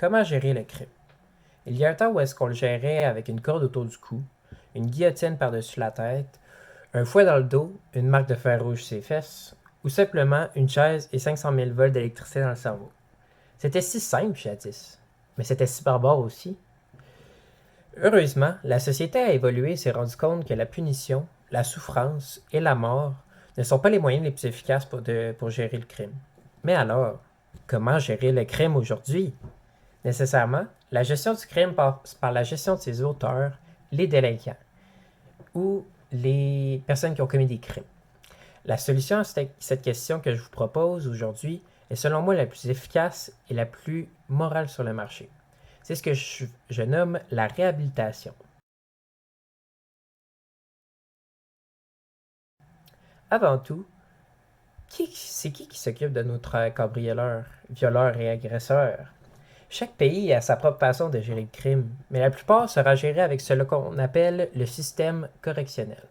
Comment gérer le crime? Il y a un temps où est-ce qu'on le gérait avec une corde autour du cou, une guillotine par-dessus la tête, un fouet dans le dos, une marque de fer rouge sur ses fesses, ou simplement une chaise et 500 000 volts d'électricité dans le cerveau. C'était si simple jadis, mais c'était si barbare aussi. Heureusement, la société a évolué et s'est rendu compte que la punition, la souffrance et la mort ne sont pas les moyens les plus efficaces pour gérer le crime. Mais alors, comment gérer le crime aujourd'hui? Nécessairement, la gestion du crime passe par la gestion de ses auteurs, les délinquants, ou les personnes qui ont commis des crimes. La solution à cette question que je vous propose aujourd'hui est selon moi la plus efficace et la plus morale sur le marché. C'est ce que je nomme la réhabilitation. Avant tout, c'est qui s'occupe de notre cambrioleurs, violeurs et agresseurs? Chaque pays a sa propre façon de gérer le crime, mais la plupart sera géré avec ce qu'on appelle le système correctionnel.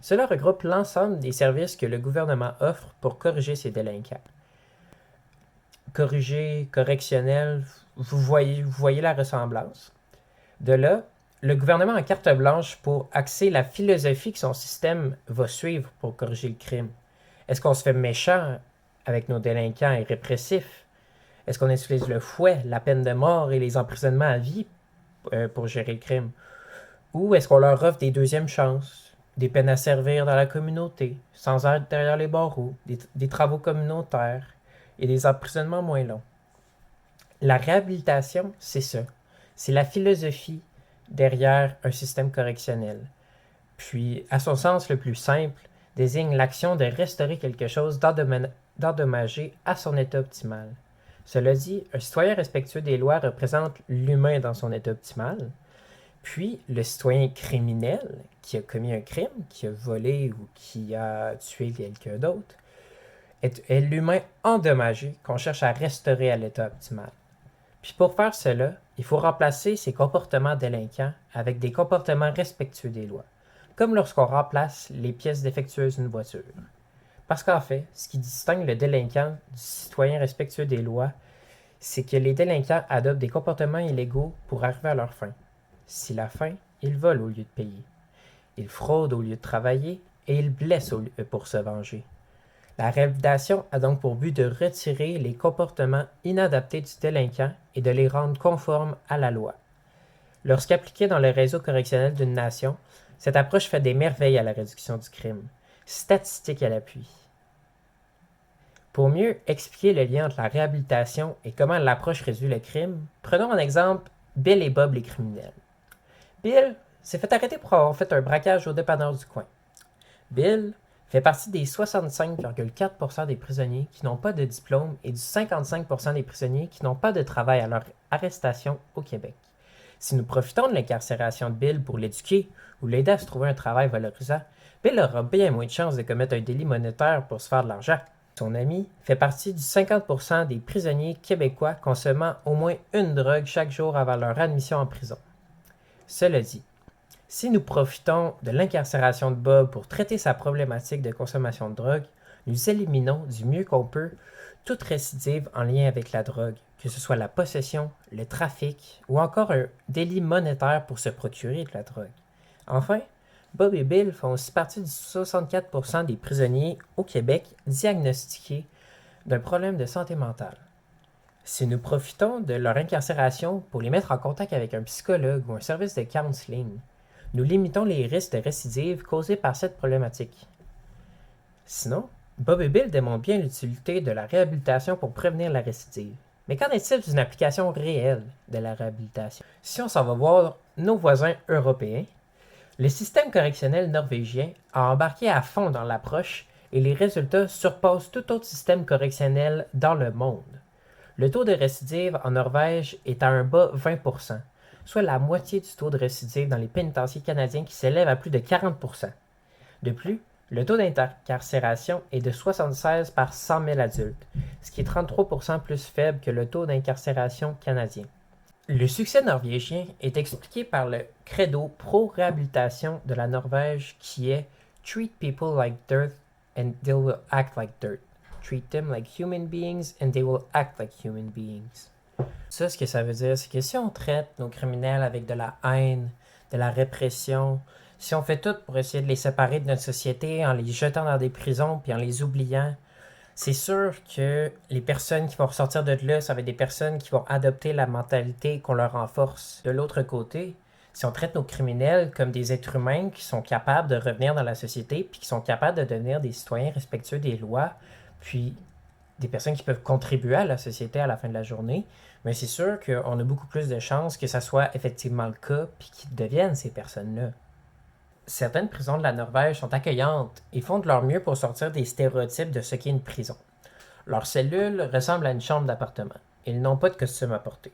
Cela regroupe l'ensemble des services que le gouvernement offre pour corriger ses délinquants. Corriger, correctionnel, vous voyez la ressemblance. De là, le gouvernement a carte blanche pour axer la philosophie que son système va suivre pour corriger le crime. Est-ce qu'on se fait méchant avec nos délinquants et répressifs? Est-ce qu'on utilise le fouet, la peine de mort et les emprisonnements à vie pour gérer le crime? Ou est-ce qu'on leur offre des deuxièmes chances, des peines à servir dans la communauté, sans être derrière les barreaux, des travaux communautaires et des emprisonnements moins longs? La réhabilitation, c'est ça. C'est la philosophie derrière un système correctionnel. Puis, à son sens le plus simple, désigne l'action de restaurer quelque chose d'endommagé à son état optimal. Cela dit, un citoyen respectueux des lois représente l'humain dans son état optimal, puis le citoyen criminel qui a commis un crime, qui a volé ou qui a tué quelqu'un d'autre, est l'humain endommagé qu'on cherche à restaurer à l'état optimal. Puis pour faire cela, il faut remplacer ces comportements délinquants avec des comportements respectueux des lois, comme lorsqu'on remplace les pièces défectueuses d'une voiture. Parce qu'en fait, ce qui distingue le délinquant du citoyen respectueux des lois, c'est que les délinquants adoptent des comportements illégaux pour arriver à leur fin. Si la fin, ils volent au lieu de payer. Ils fraudent au lieu de travailler et ils blessent pour se venger. La réhabilitation a donc pour but de retirer les comportements inadaptés du délinquant et de les rendre conformes à la loi. Lorsqu'appliquée dans le réseau correctionnel d'une nation, cette approche fait des merveilles à la réduction du crime. Statistiques à l'appui. Pour mieux expliquer le lien entre la réhabilitation et comment l'approche réduit le crime, prenons en exemple Bill et Bob les criminels. Bill s'est fait arrêter pour avoir fait un braquage au dépanneur du coin. Bill fait partie des 65,4% des prisonniers qui n'ont pas de diplôme et du 55% des prisonniers qui n'ont pas de travail à leur arrestation au Québec. Si nous profitons de l'incarcération de Bill pour l'éduquer ou l'aider à se trouver un travail valorisant, Bill aura bien moins de chances de commettre un délit monétaire pour se faire de l'argent. Son ami fait partie du 50% des prisonniers québécois consommant au moins une drogue chaque jour avant leur admission en prison. Cela dit, si nous profitons de l'incarcération de Bob pour traiter sa problématique de consommation de drogue, nous éliminons du mieux qu'on peut toute récidive en lien avec la drogue, que ce soit la possession, le trafic ou encore un délit monétaire pour se procurer de la drogue. Enfin, Bob et Bill font aussi partie du 64% des prisonniers au Québec diagnostiqués d'un problème de santé mentale. Si nous profitons de leur incarcération pour les mettre en contact avec un psychologue ou un service de counseling, nous limitons les risques de récidive causés par cette problématique. Sinon, Bob et Bill démontrent bien l'utilité de la réhabilitation pour prévenir la récidive. Mais qu'en est-il d'une application réelle de la réhabilitation? Si on s'en va voir nos voisins européens, le système correctionnel norvégien a embarqué à fond dans l'approche et les résultats surpassent tout autre système correctionnel dans le monde. Le taux de récidive en Norvège est à un bas 20%, soit la moitié du taux de récidive dans les pénitenciers canadiens qui s'élève à plus de 40%. De plus, le taux d'incarcération est de 76 par 100 000 adultes, ce qui est 33% plus faible que le taux d'incarcération canadien. Le succès norvégien est expliqué par le credo pro-réhabilitation de la Norvège qui est « Treat people like dirt and they will act like dirt. Treat them like human beings and they will act like human beings ». Ça, ce que ça veut dire, c'est que si on traite nos criminels avec de la haine, de la répression, si on fait tout pour essayer de les séparer de notre société en les jetant dans des prisons puis en les oubliant, c'est sûr que les personnes qui vont ressortir de là, ça va être des personnes qui vont adopter la mentalité qu'on leur renforce. De l'autre côté, si on traite nos criminels comme des êtres humains qui sont capables de revenir dans la société puis qui sont capables de devenir des citoyens respectueux des lois, puis des personnes qui peuvent contribuer à la société à la fin de la journée, mais c'est sûr qu'on a beaucoup plus de chances que ça soit effectivement le cas puis qu'ils deviennent ces personnes-là. Certaines prisons de la Norvège sont accueillantes et font de leur mieux pour sortir des stéréotypes de ce qu'est une prison. Leurs cellules ressemblent à une chambre d'appartement. Ils n'ont pas de costume à porter.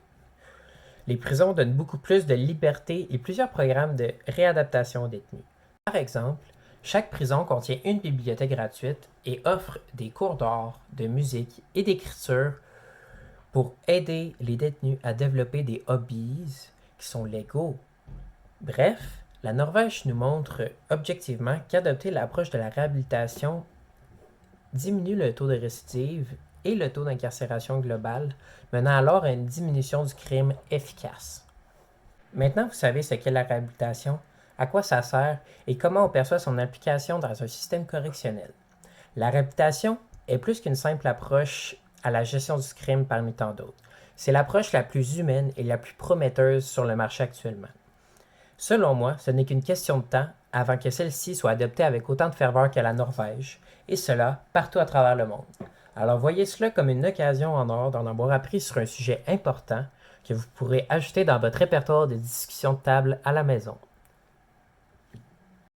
Les prisons donnent beaucoup plus de liberté et plusieurs programmes de réadaptation aux détenus. Par exemple, chaque prison contient une bibliothèque gratuite et offre des cours d'art, de musique et d'écriture pour aider les détenus à développer des hobbies qui sont légaux. Bref, la Norvège nous montre objectivement qu'adopter l'approche de la réhabilitation diminue le taux de récidive et le taux d'incarcération global, menant alors à une diminution du crime efficace. Maintenant, vous savez ce qu'est la réhabilitation, à quoi ça sert et comment on perçoit son application dans un système correctionnel. La réhabilitation est plus qu'une simple approche à la gestion du crime parmi tant d'autres. C'est l'approche la plus humaine et la plus prometteuse sur le marché actuellement. Selon moi, ce n'est qu'une question de temps avant que celle-ci soit adoptée avec autant de ferveur que la Norvège, et cela partout à travers le monde. Alors voyez cela comme une occasion en or d'en avoir appris sur un sujet important que vous pourrez ajouter dans votre répertoire de discussions de table à la maison.